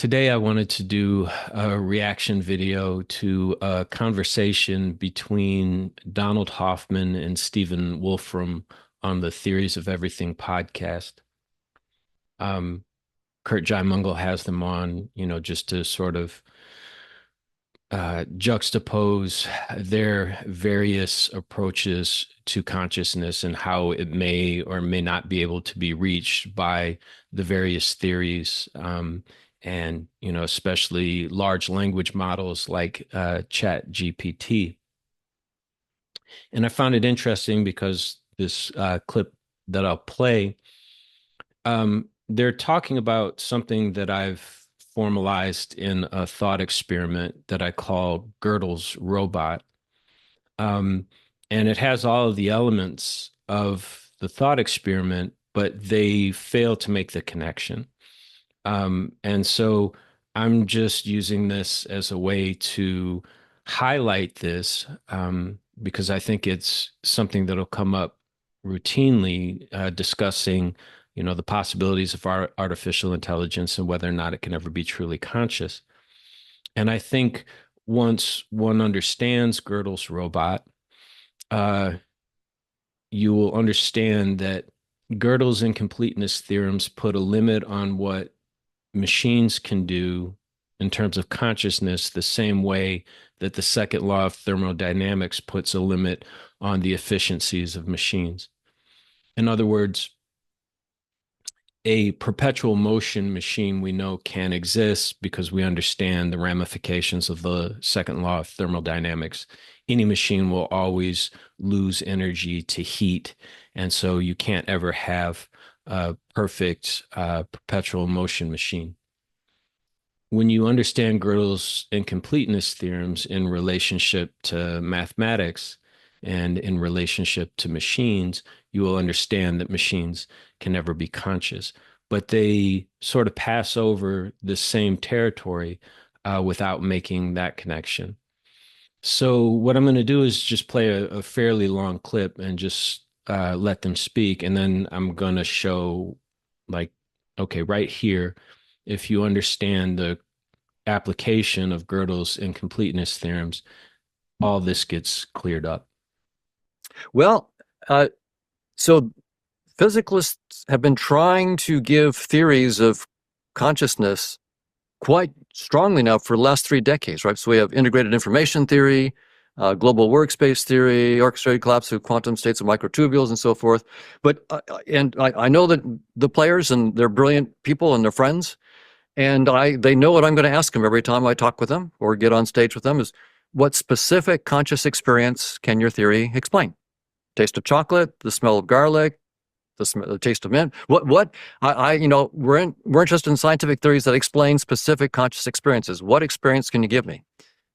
Today, I wanted to do a reaction video to a conversation between Donald Hoffman and Stephen Wolfram on the Theories of Everything podcast. Um, Kurt Jaimungal has them on, just to sort of juxtapose their various approaches to consciousness and how it may or may not be able to be reached by the various theories, and especially large language models like Chat GPT. And I found it interesting because this clip that I'll play, they're talking about something that I've formalized in a thought experiment that I call Gödel's robot. Um, and it has all of the elements of the thought experiment, but they fail to make the connection. And so I'm just using this as a way to highlight this, because I think it's something that'll come up routinely, discussing, the possibilities of artificial intelligence and whether or not it can ever be truly conscious. And I think once one understands Gödel's robot, uh, you will understand that Gödel's incompleteness theorems put a limit on what machines can do in terms of consciousness, the same way that the second law of thermodynamics puts a limit on the efficiencies of machines. In other words, a perpetual motion machine we know can exist because we understand the ramifications of the second law of thermodynamics. Any machine will always lose energy to heat, and so you can't ever have a perfect perpetual motion machine. When you understand Gödel's incompleteness theorems in relationship to mathematics and in relationship to machines, you will understand that machines can never be conscious. But they sort of pass over the same territory without making that connection. So what I'm going to do is just play a fairly long clip and just let them speak, and then I'm going to show, like, okay, right here, if you understand the application of Gödel's incompleteness theorems, all this gets cleared up. Well, so physicists have been trying to give theories of consciousness quite strongly now for the last 3 decades, right? So we have integrated information theory, global workspace theory, orchestrated collapse of quantum states of microtubules, and so forth. But and I know that the players, and they're brilliant people and they're friends, and they know what I'm going to ask them every time I talk with them or get on stage with them is, what specific conscious experience can your theory explain? Taste of chocolate, the smell of garlic, the taste of mint. We're interested in scientific theories that explain specific conscious experiences. What experience can you give me?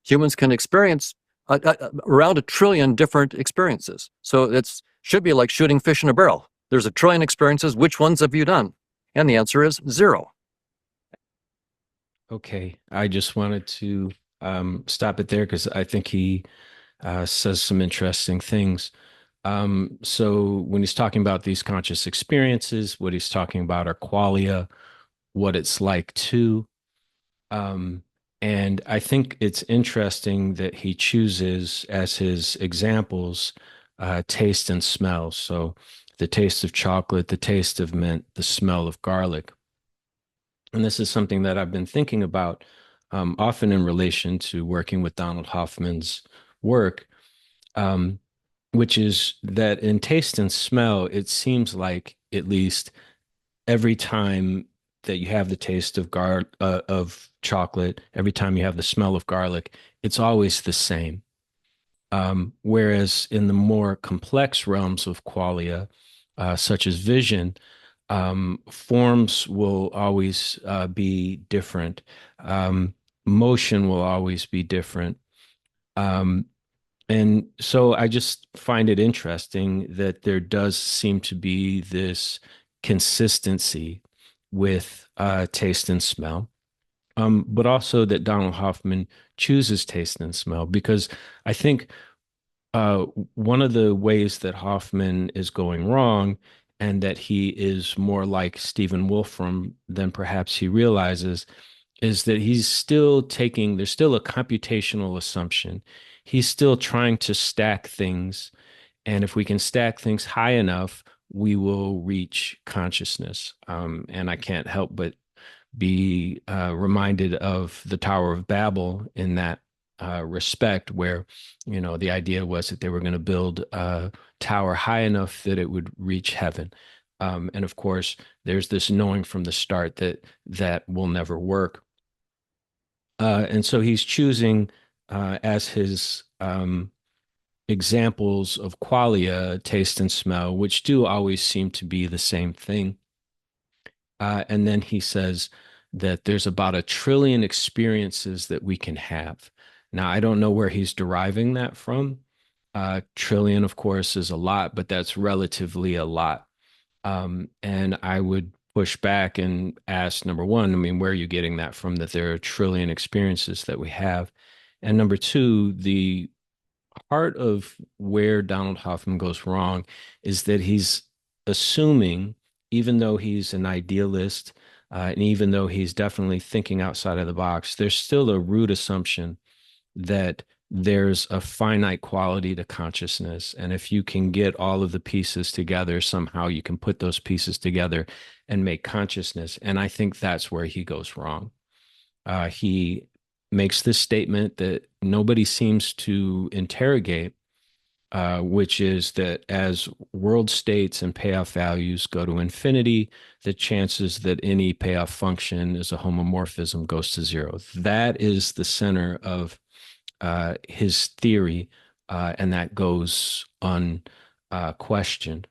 Humans can experience around 1 trillion different experiences. So it should be like shooting fish in a barrel. There's 1 trillion experiences. Which ones have you done? And the answer is 0. Okay, I just wanted to stop it there because I think he says some interesting things. So when he's talking about these conscious experiences, what he's talking about are qualia, what it's like to. Um, and I think it's interesting that he chooses as his examples taste and smell. So the taste of chocolate, the taste of mint, the smell of garlic. And this is something that I've been thinking about, often in relation to working with Donald Hoffman's work, um, which is that in taste and smell, it seems like, at least, every time that you have the taste of chocolate, every time you have the smell of garlic, it's always the same. Whereas in the more complex realms of qualia, such as vision, forms will always be different. Motion will always be different. Um, and so I just find it interesting that there does seem to be this consistency with taste and smell, but also that Donald Hoffman chooses taste and smell, because I think uh, one of the ways that Hoffman is going wrong, and that he is more like Stephen Wolfram than perhaps he realizes, is that he's still taking, there's still a computational assumption. He's still trying to stack things. And if we can stack things high enough, we will reach consciousness. And I can't help but be reminded of the Tower of Babel in that respect, where, the idea was that they were going to build a tower high enough that it would reach heaven. And of course, there's this knowing from the start that that will never work. And so he's choosing as his examples of qualia, taste and smell, which do always seem to be the same thing. And then he says that there's about 1 trillion experiences that we can have. Now, I don't know where he's deriving that from. Trillion, of course, is a lot, but that's relatively a lot. And I would push back and ask, number one, I mean, where are you getting that from, that there are 1 trillion experiences that we have? And number two, the part of where Donald Hoffman goes wrong is that he's assuming, even though he's an idealist, and even though he's definitely thinking outside of the box, there's still a root assumption that there's a finite quality to consciousness. And if you can get all of the pieces together, somehow you can put those pieces together and make consciousness. And I think that's where he goes wrong. He makes this statement that nobody seems to interrogate, which is that as world states and payoff values go to infinity, the chances that any payoff function is a homomorphism goes to zero. That is the center of his theory, and that goes unquestioned.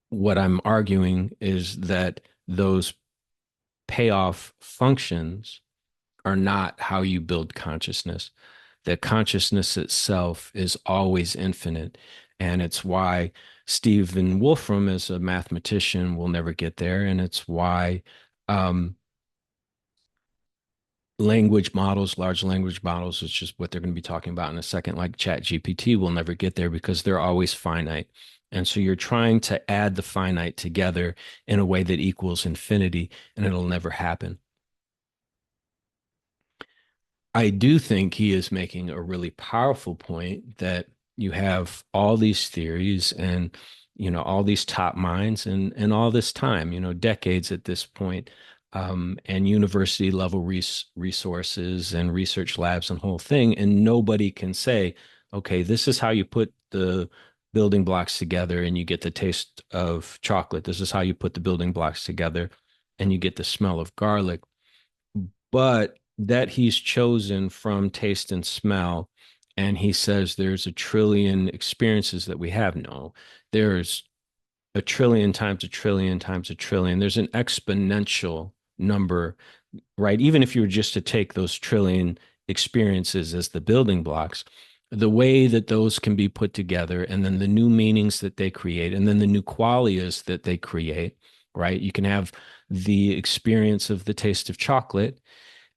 What I'm arguing is that those payoff functions are not how you build consciousness. That consciousness itself is always infinite. And it's why Stephen Wolfram, as a mathematician, will never get there. And it's why um, language models, large language models, which is what they're going to be talking about in a second, like ChatGPT, will never get there because they're always finite. And so you're trying to add the finite together in a way that equals infinity, and it'll never happen. I do think he is making a really powerful point that you have all these theories and all these top minds and all this time, decades at this point, and university level resources and research labs and whole thing, and nobody can say, okay, this is how you put the building blocks together and you get the taste of chocolate. This is how you put the building blocks together and you get the smell of garlic. But that he's chosen from taste and smell, and he says there's 1 trillion experiences that we have. No, there's 1 trillion times 1 trillion times 1 trillion. There's an exponential number, right? Even if you were just to take those trillion experiences as the building blocks, the way that those can be put together, and then the new meanings that they create, and then the new qualities that they create, right? You can have the experience of the taste of chocolate,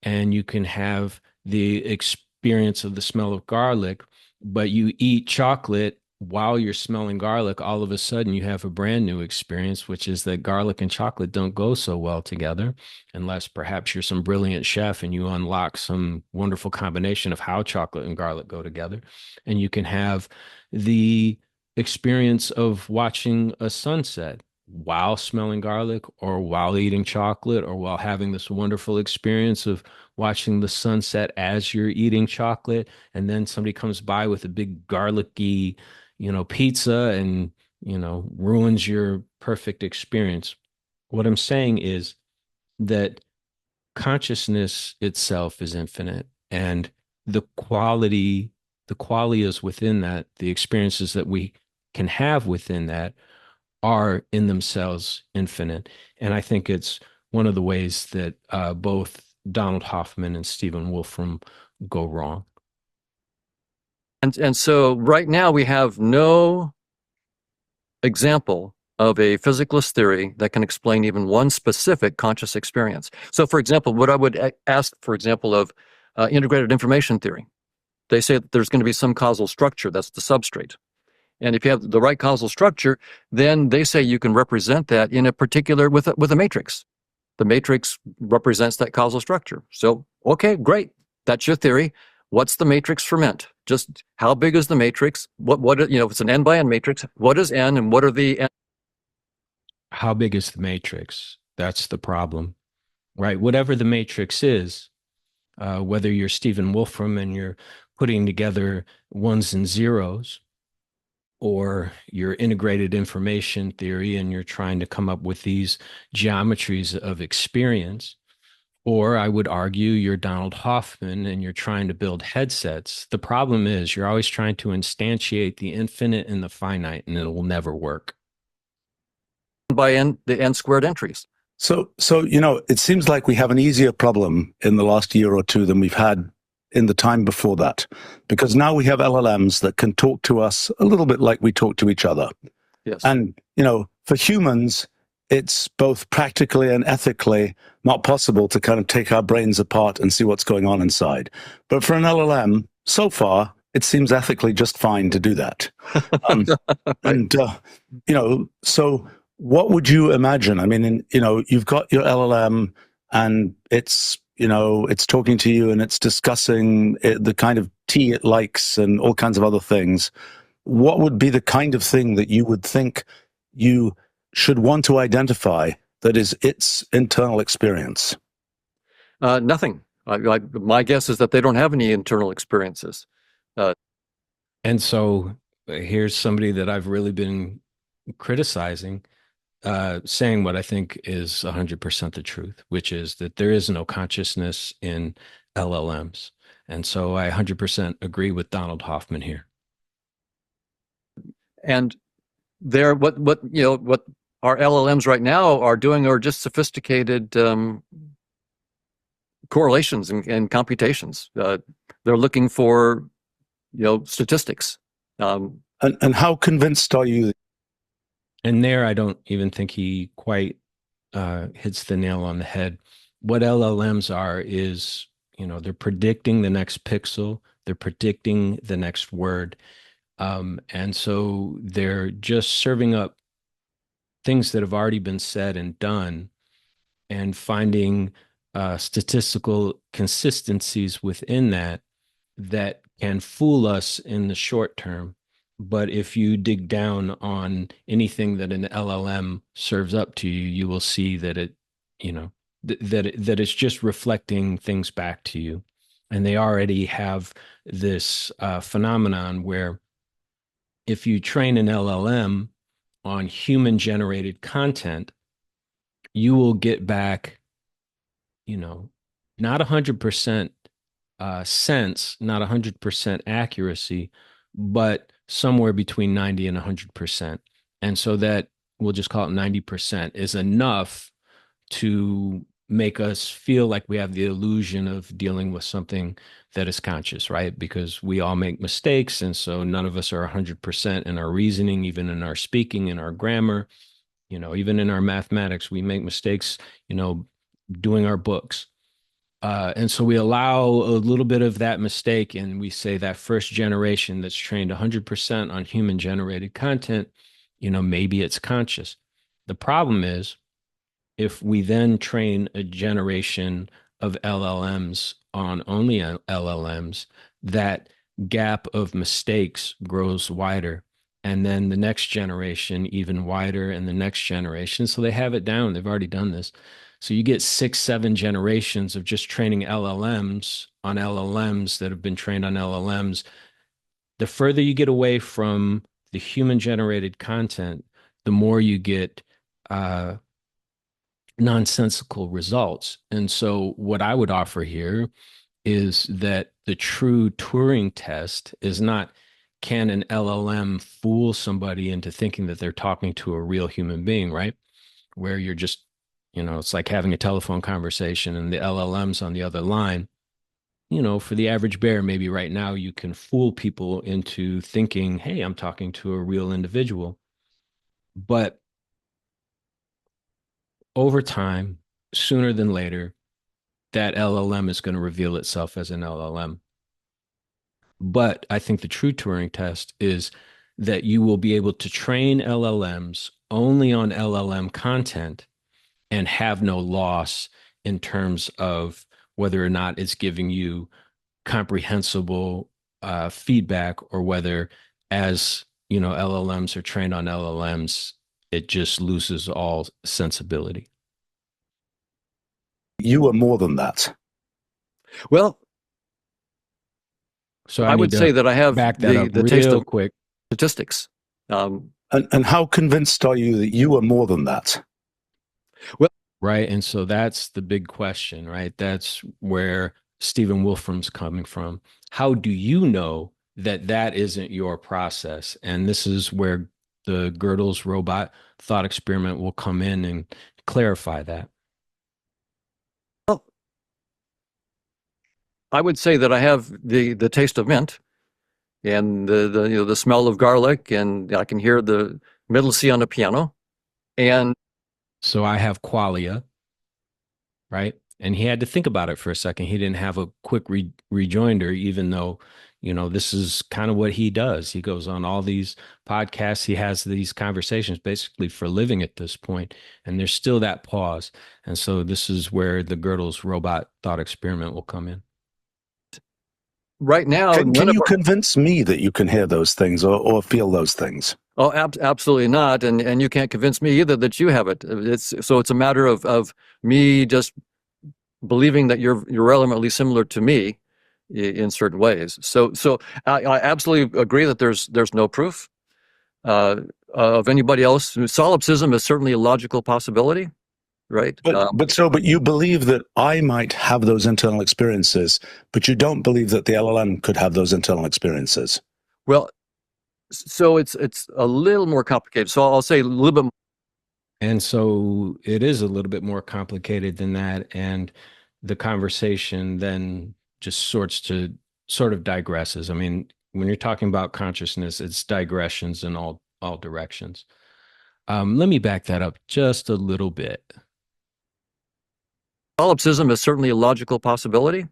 and you can have the experience of the smell of garlic, but you eat chocolate while you're smelling garlic, all of a sudden you have a brand new experience, which is that garlic and chocolate don't go so well together, unless perhaps you're some brilliant chef and you unlock some wonderful combination of how chocolate and garlic go together. And you can have the experience of watching a sunset while smelling garlic or while eating chocolate or while having this wonderful experience of watching the sunset as you're eating chocolate. And then somebody comes by with a big garlicky, pizza and, ruins your perfect experience. What I'm saying is that consciousness itself is infinite, and the quality, the qualities within that, the experiences that we can have within that are in themselves infinite. And I think it's one of the ways that both Donald Hoffman and Stephen Wolfram go wrong. And so right now we have no example of a physicalist theory that can explain even one specific conscious experience. So, for example, what I would ask, for example, of integrated information theory, they say that there's going to be some causal structure that's the substrate. And if you have the right causal structure, then they say you can represent that in a particular with a matrix. the matrix represents that causal structure. So, okay, great. That's your theory. What's the matrix for ment? Just how big is the matrix? If it's an n by n matrix, what is n and what are the n? How big is the matrix? That's the problem, right? Whatever the matrix is, whether you're Stephen Wolfram and you're putting together ones and zeros, or your integrated information theory and you're trying to come up with these geometries of experience, or I would argue you're Donald Hoffman and you're trying to build headsets. The problem is you're always trying to instantiate the infinite and the finite, and it will never work. By n, the n squared entries. So, it seems like we have an easier problem in the last year or two than we've had in the time before that, because now we have LLMs that can talk to us a little bit like we talk to each other. Yes. And, for humans, it's both practically and ethically not possible to kind of take our brains apart and see what's going on inside. But for an LLM, so far, it seems ethically just fine to do that. And, so what would you imagine? I mean, you've got your LLM and it's talking to you and it's discussing the kind of tea it likes and all kinds of other things. What would be the kind of thing that you would think you should want to identify that is its internal experience? Nothing. My guess is that they don't have any internal experiences. And so here's somebody that I've really been criticizing, saying what I think is 100% the truth, which is that there is no consciousness in LLMs. And so I 100% agree with Donald Hoffman here. And what our LLMs right now are doing are just sophisticated correlations and computations. They're looking for statistics. And how convinced are you? And there, I don't even think he quite hits the nail on the head. What LLMs are is, they're predicting the next pixel, they're predicting the next word. And so they're just serving up things that have already been said and done and finding statistical consistencies within that can fool us in the short term. But if you dig down on anything that an LLM serves up to you, you will see that that it's just reflecting things back to you. And they already have this phenomenon where if you train an LLM on human generated content, you will get back, not 100% sense, not 100% accuracy, but somewhere between 90 and 100%. And so that, we'll just call it 90%, is enough to make us feel like we have the illusion of dealing with something that is conscious, right? Because we all make mistakes. And so none of us are 100% in our reasoning, even in our speaking, in our grammar, even in our mathematics, we make mistakes, doing our books. And so we allow a little bit of that mistake, and we say that first generation that's trained 100% on human generated content, maybe it's conscious. The problem is, if we then train a generation of LLMs on only LLMs, that gap of mistakes grows wider. And then the next generation, even wider, and the next generation. So they have it down. They've already done this. So you get 6, 7 generations of just training LLMs on LLMs that have been trained on LLMs. The further you get away from the human generated content, the more you get nonsensical results. And so what I would offer here is that the true Turing test is not, can an LLM fool somebody into thinking that they're talking to a real human being, right? Where you're just, it's like having a telephone conversation and the LLM's on the other line. For the average bear, maybe right now you can fool people into thinking, hey, I'm talking to a real individual. But over time, sooner than later, that LLM is going to reveal itself as an LLM. But I think the true Turing test is that you will be able to train LLMs only on LLM content, and have no loss in terms of whether or not it's giving you comprehensible feedback, or whether, as you know, LLMs are trained on LLMs, it just loses all sensibility. You are more than that. Well, So I I need would say to that I have back that up the taste real of quick. statistics. And how convinced are you that you are more than that? Well, Right. And so that's the big question, right? That's where Stephen Wolfram's coming from. How do you know that that isn't your process? And this is where the Gödel's robot thought experiment will come in and clarify that. I would say that I have the taste of mint and the smell of garlic, and I can hear the middle C on the piano. And So I have qualia, right? And he had to think about it for a second. He didn't have a quick rejoinder, even though, you know, this is kind of what he does. He goes on all these podcasts. He has these conversations basically for a living at this point, and there's still that pause. And so this is where the Gödel's robot thought experiment will come in. right now, Can none of you our, convince me that you can hear those things or feel those things? oh, absolutely not. And you can't convince me either that you have it. It's a matter of me just believing that you're relevantly similar to me in certain ways. So I absolutely agree that there's no proof of anybody else. Solipsism is certainly a logical possibility, right? But you believe that I might have those internal experiences, but you don't believe that the LLM could have those internal experiences. Well, so it's a little more complicated. So I'll say a little bit. And so it is a little bit more complicated than that. And the conversation then just sort of digresses. I mean, when you're talking about consciousness, it's digressions in all directions. Let me back that up just a little bit. Solipsism is certainly a logical possibility,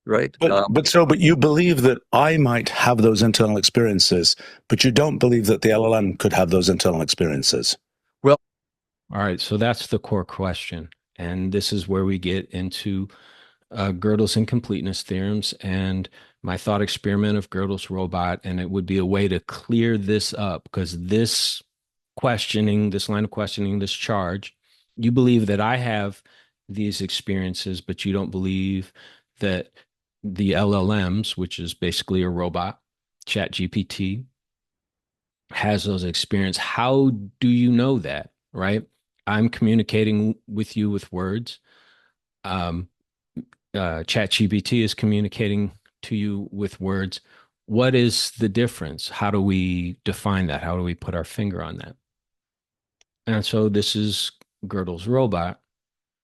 right? But you believe that I might have those internal experiences, but you don't believe that the LLM could have those internal experiences. Well, All right, so that's the core question. And this is where we get into Gödel's incompleteness theorems and my thought experiment of Gödel's robot. And it would be a way to clear this up, because this questioning, this line of questioning, this charge, you believe that I have these experiences, but you don't believe that the LLMs, which is basically a robot, Chat GPT, has those experiences. How do you know that, right? I'm communicating with you with words. Um, ChatGPT is communicating to you with words. What is the difference? How do we define that? How do we put our finger on that? And so this is Gödel's robot,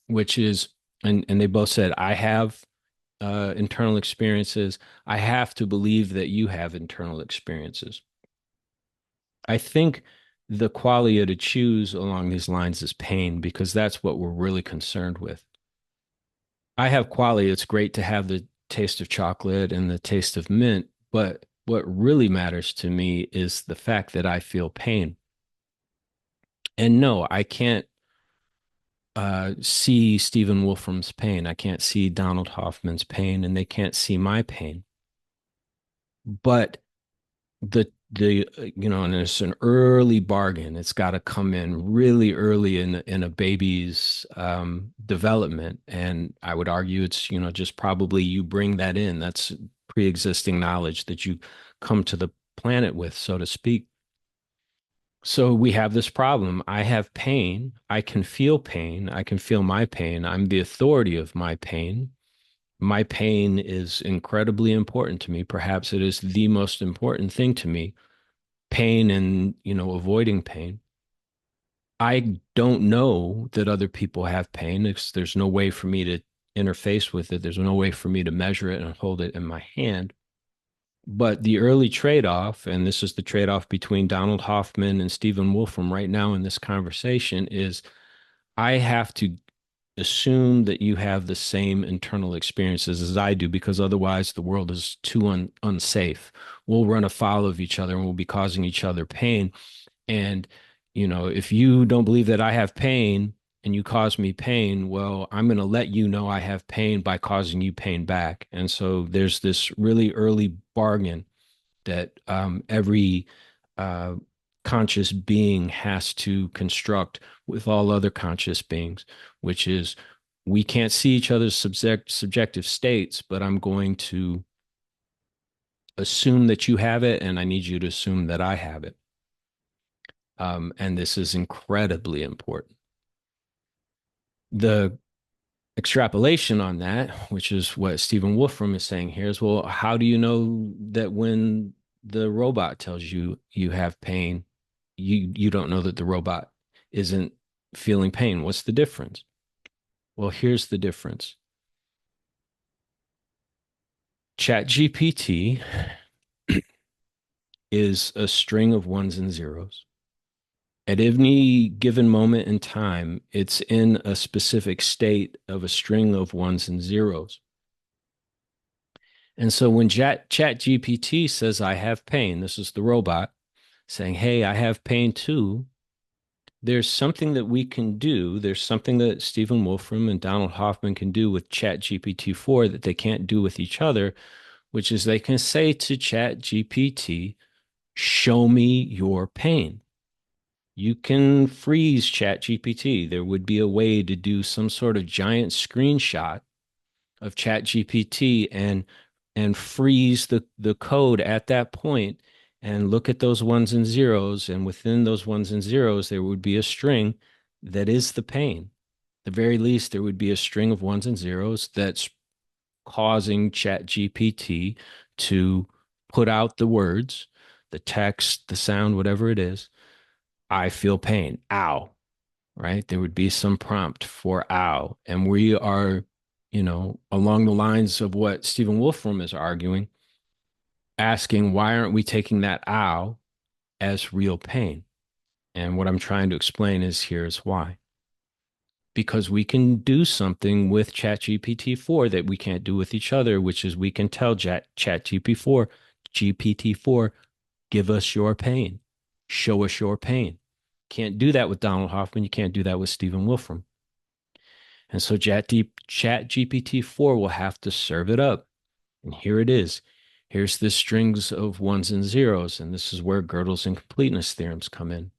which is, and they both said, I have internal experiences. I have to believe that you have internal experiences. I think the qualia to choose along these lines is pain, because that's what we're really concerned with. I have qualia. It's great to have the taste of chocolate and the taste of mint, but what really matters to me is the fact that I feel pain. And no, I can't see Stephen Wolfram's pain. I can't see Donald Hoffman's pain, and they can't see my pain. But the you know, and it's an early bargain. It's got to come in really early in a baby's development, and I would argue it's, you know, just probably you bring that in. That's pre-existing knowledge that you come to the planet with, so to speak. So we have this problem. I have pain. I can feel pain. I can feel my pain. I'm the authority of my pain. My pain is incredibly important to me. Perhaps it is the most important thing to me. Pain and, you know, avoiding pain. I don't know that other people have pain. There's no way for me to interface with it. There's no way for me to measure it and hold it in my hand. But the early trade-off, and this is the trade-off between Donald Hoffman and Stephen Wolfram right now in this conversation, is I have to assume that you have the same internal experiences as I do, because otherwise the world is too unsafe. We'll run afoul of each other and we'll be causing each other pain. And, you know, if you don't believe that I have pain, and you cause me pain, well, I'm going to let you know I have pain by causing you pain back. And so there's this really early bargain that every uh, conscious being has to construct with all other conscious beings, which is we can't see each other's subjective states, but I'm going to assume that you have it, and I need you to assume that I have it. And this is incredibly important. The extrapolation on that, which is what Stephen Wolfram is saying here, is, well, how do you know that when the robot tells you you have pain, you don't know that the robot isn't feeling pain? What's the difference? Well, here's the difference. ChatGPT is a string of ones and zeros. At any given moment in time, it's in a specific state of a string of ones and zeros. And so when ChatGPT says, I have pain, this is the robot saying, hey, I have pain too. There's something that we can do. There's something that Stephen Wolfram and Donald Hoffman can do with ChatGPT-4 that they can't do with each other, which is they can say to ChatGPT, show me your pain. You can freeze ChatGPT. There would be a way to do some sort of giant screenshot of ChatGPT and freeze the code at that point and look at those ones and zeros. And within those ones and zeros, there would be a string that is the pain. At the very least, there would be a string of ones and zeros that's causing ChatGPT to put out the words, the text, the sound, whatever it is. I feel pain. Ow. Right? There would be some prompt for ow. And we are, along the lines of what Stephen Wolfram is arguing, asking why aren't we taking that ow as real pain? And what I'm trying to explain is here's why. Because we can do something with ChatGPT-4 that we can't do with each other, which is we can tell GPT-4, give us your pain, show us your pain. Can't do that with Donald Hoffman. You can't do that with Stephen Wolfram. And so ChatGPT-4 will have to serve it up. And here it is. Here's the strings of ones and zeros. And this is where Gödel's incompleteness theorems come in.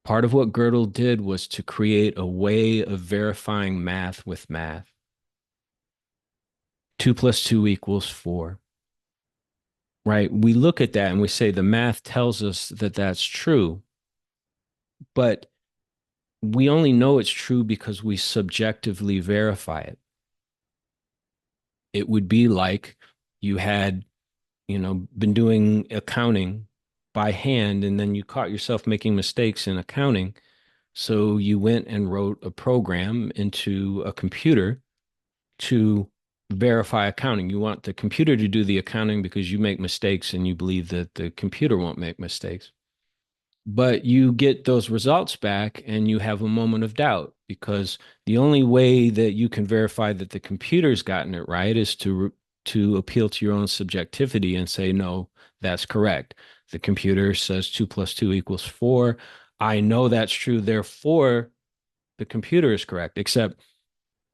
Part of what Gödel did was to create a way of verifying math with math. 2 + 2 = 4. Right? We look at that and we say the math tells us that that's true. But we only know it's true because we subjectively verify it. It would be like you had, been doing accounting by hand, and then you caught yourself making mistakes in accounting. So you went and wrote a program into a computer to verify accounting. You want the computer to do the accounting because you make mistakes and you believe that the computer won't make mistakes. But you get those results back and you have a moment of doubt because the only way that you can verify that the computer's gotten it right is to appeal to your own subjectivity and say, no, that's correct. The computer says 2 + 2 = 4. I know that's true. Therefore, the computer is correct, except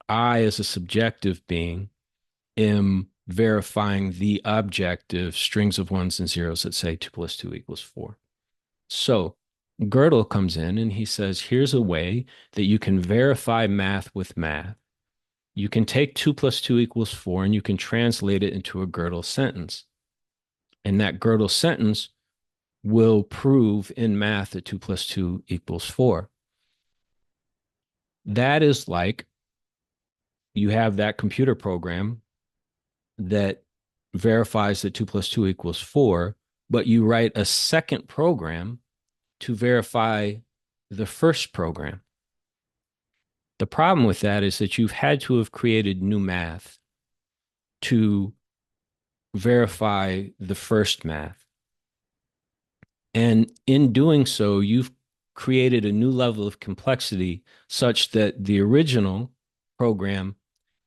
I, as a subjective being, am verifying the objective strings of ones and zeros that say 2 + 2 = 4. So Gödel comes in and he says, here's a way that you can verify math with math. You can take 2 + 2 = 4 and you can translate it into a Gödel sentence. And that Gödel sentence will prove in math that 2 + 2 = 4. That is like you have that computer program that verifies that 2 + 2 = 4, but you write a second program to verify the first program. The problem with that is that you've had to have created new math to verify the first math. And in doing so, you've created a new level of complexity such that the original program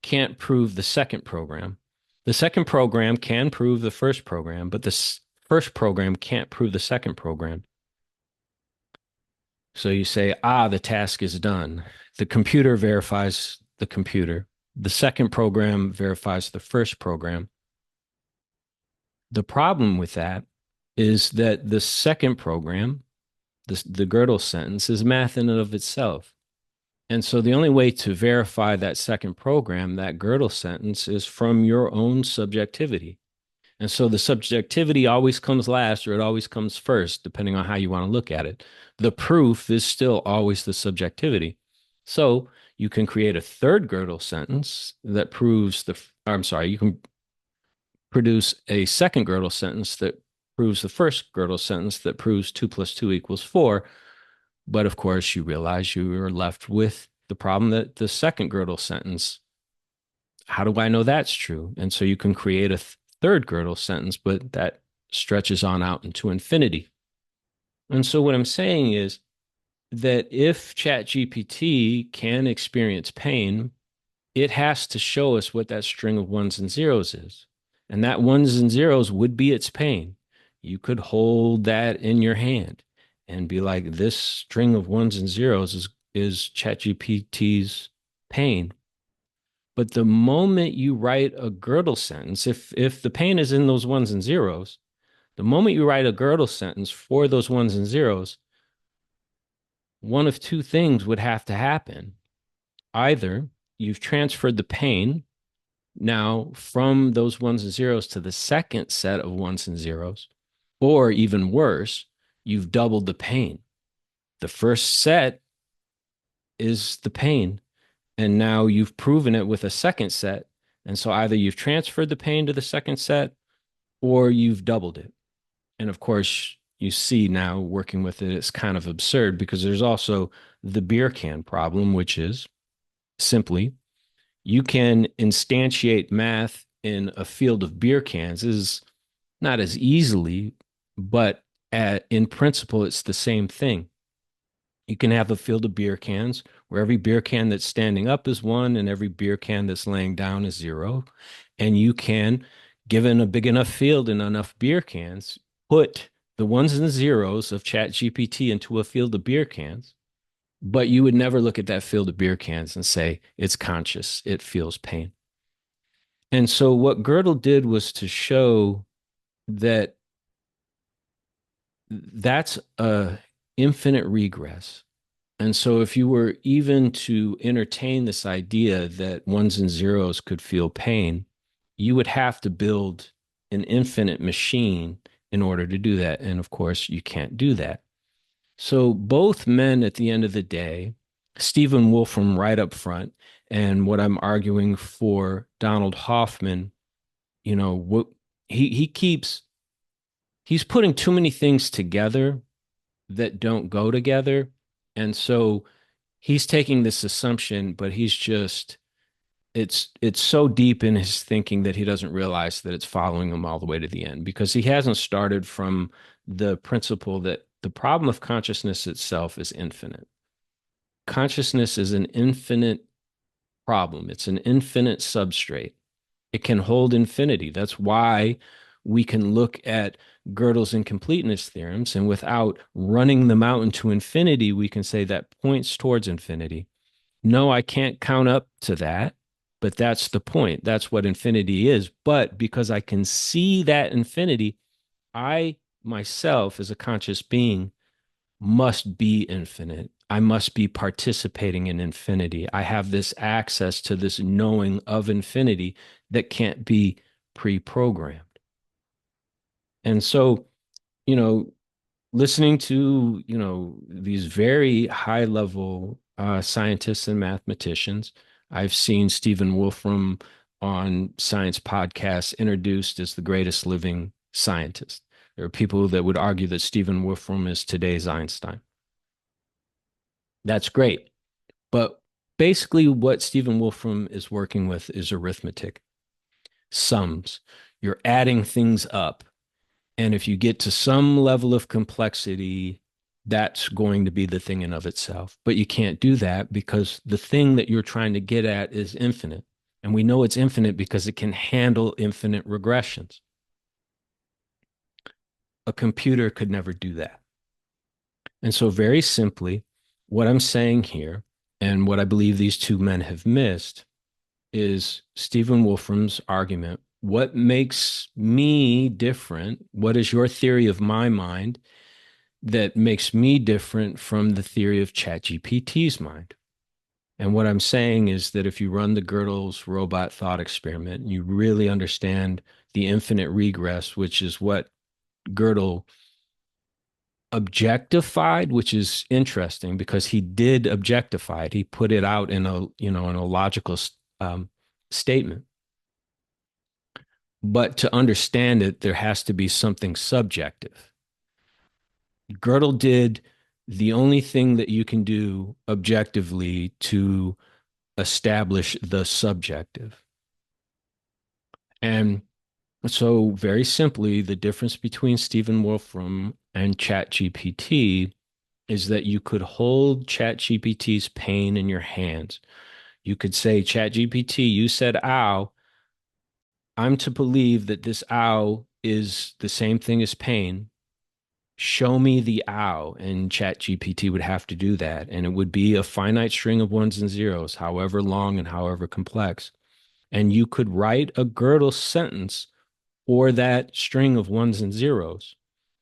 can't prove the second program. The second program can prove the first program, but the first program can't prove the second program. So you say, ah, the task is done. The computer verifies the computer. The second program verifies the first program. The problem with that is that the second program, the Gödel sentence, is math in and of itself. And so the only way to verify that second program, that Gödel sentence, is from your own subjectivity. And so the subjectivity always comes last or it always comes first, depending on how you want to look at it. The proof is still always the subjectivity. So you can create a third Gödel sentence that proves I'm sorry, you can produce a second Gödel sentence that proves the first Gödel sentence that proves 2 plus 2 equals 4. But of course, you realize you are left with the problem that the second Gödel sentence, how do I know that's true? And so you can create a third Gödel sentence, but that stretches on out into infinity. And so what I'm saying is that if ChatGPT can experience pain, it has to show us what that string of ones and zeros is. And that ones and zeros would be its pain. You could hold that in your hand and be like, this string of ones and zeros is ChatGPT's pain. But the moment you write a Gödel sentence, if the pain is in those ones and zeros, the moment you write a Gödel sentence for those ones and zeros, one of two things would have to happen. Either you've transferred the pain now from those ones and zeros to the second set of ones and zeros, or even worse, you've doubled the pain. The first set is the pain, and now you've proven it with a second set. And so either you've transferred the pain to the second set or you've doubled it. And of course, you see now working with it, it's kind of absurd because there's also the beer can problem, which is simply you can instantiate math in a field of beer cans is not as easily, but in principle, it's the same thing. You can have a field of beer cans where every beer can that's standing up is one and every beer can that's laying down is zero. And you can, given a big enough field and enough beer cans, put the ones and zeros of ChatGPT into a field of beer cans, but you would never look at that field of beer cans and say, it's conscious, it feels pain. And so what Gödel did was to show that that's a infinite regress. And so if you were even to entertain this idea that ones and zeros could feel pain, you would have to build an infinite machine in order to do that. And of course, you can't do that. So both men at the end of the day, Stephen Wolfram right up front, and what I'm arguing for Donald Hoffman, what he keeps he's putting too many things together that don't go together. And so he's taking this assumption, but it's so deep in his thinking that he doesn't realize that it's following him all the way to the end because he hasn't started from the principle that the problem of consciousness itself is infinite. Consciousness is an infinite problem. It's an infinite substrate. It can hold infinity. That's why we can look at Gödel's incompleteness theorems, and without running them out into infinity, we can say that points towards infinity. No, I can't count up to that, but that's the point. That's what infinity is. But because I can see that infinity, I myself, as a conscious being, must be infinite. I must be participating in infinity. I have this access to this knowing of infinity that can't be pre-programmed. And so, you know, listening to, these very high level scientists and mathematicians, I've seen Stephen Wolfram on science podcasts introduced as the greatest living scientist. There are people that would argue that Stephen Wolfram is today's Einstein. That's great. But basically, what Stephen Wolfram is working with is arithmetic, sums. You're adding things up. And if you get to some level of complexity, that's going to be the thing in of itself. But you can't do that because the thing that you're trying to get at is infinite. And we know it's infinite because it can handle infinite regressions. A computer could never do that. And so, very simply, what I'm saying here, and what I believe these two men have missed, is Stephen Wolfram's argument. What makes me different? What is your theory of my mind that makes me different from the theory of ChatGPT's mind? And what I'm saying is that if you run the Gödel's robot thought experiment, you really understand the infinite regress, which is what Gödel objectified, which is interesting because he did objectify it. He put it out in a, in a logical statement. But to understand it, there has to be something subjective. Gödel did the only thing that you can do objectively to establish the subjective. And so, very simply, the difference between Stephen Wolfram and ChatGPT is that you could hold ChatGPT's pain in your hands. You could say, ChatGPT, you said ow. I'm to believe that this ow is the same thing as pain. Show me the ow. And ChatGPT would have to do that. And it would be a finite string of ones and zeros, however long and however complex. And you could write a Gödel sentence or that string of ones and zeros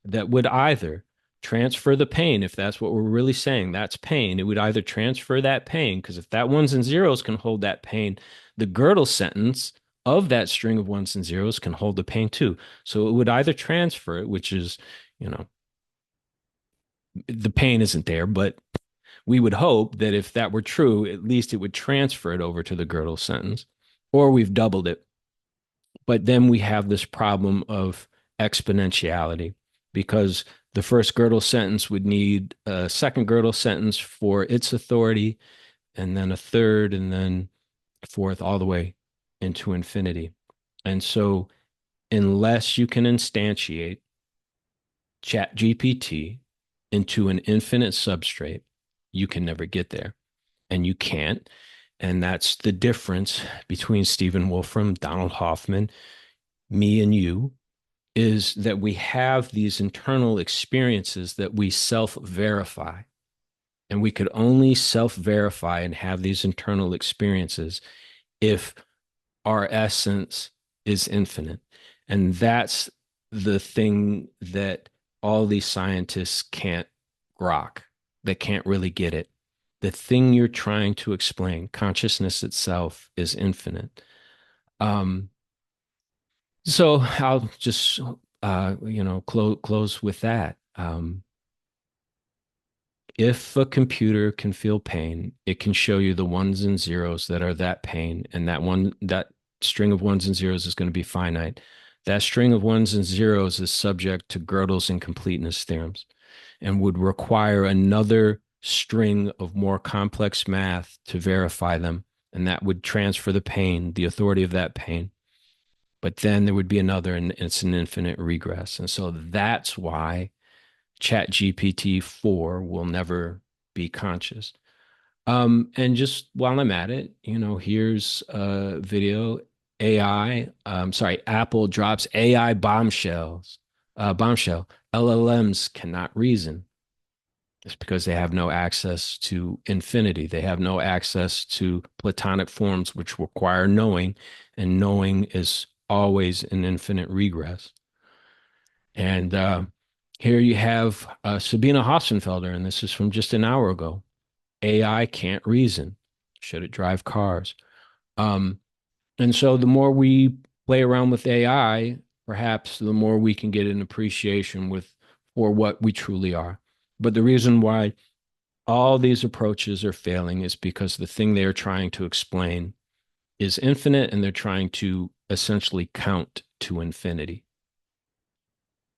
that would either transfer the pain, if that's what we're really saying, that's pain. It would either transfer that pain, because if that ones and zeros can hold that pain, the Gödel sentence of that string of ones and zeros can hold the pain too. So it would either transfer it, which is, you know, the pain isn't there, but we would hope that if that were true, at least it would transfer it over to the Gödel sentence, or we've doubled it. But then we have this problem of exponentiality because the first Gödel sentence would need a second Gödel sentence for its authority, and then a third, and then fourth, all the way into infinity. And so, unless you can instantiate ChatGPT into an infinite substrate, you can never get there. And you can't. And that's the difference between Stephen Wolfram, Donald Hoffman, me, and you, is that we have these internal experiences that we self-verify. And we could only self-verify and have these internal experiences if our essence is infinite. And that's the thing that all these scientists can't grok. They can't really get it. The thing you're trying to explain, consciousness itself, is infinite. So I'll just close with that. If a computer can feel pain, it can show you the ones and zeros that are that pain, and that string of ones and zeros is going to be finite. That string of ones and zeros is subject to Gödel's incompleteness theorems and would require another string of more complex math to verify them, and that would transfer the pain, the authority of that pain. But then there would be another, and it's an infinite regress. And so that's why ChatGPT 4 will never be conscious. And just while I'm at it, here's a video. Apple drops AI bombshell. LLMs cannot reason. It's because they have no access to infinity. They have no access to Platonic forms, which require knowing, and knowing is always an infinite regress. And here you have Sabina Hossenfelder, and this is from just an hour ago. AI can't reason. Should it drive cars? And so the more we play around with AI, perhaps the more we can get an appreciation for what we truly are. But the reason why all these approaches are failing is because the thing they are trying to explain is infinite, and they're trying to essentially count to infinity.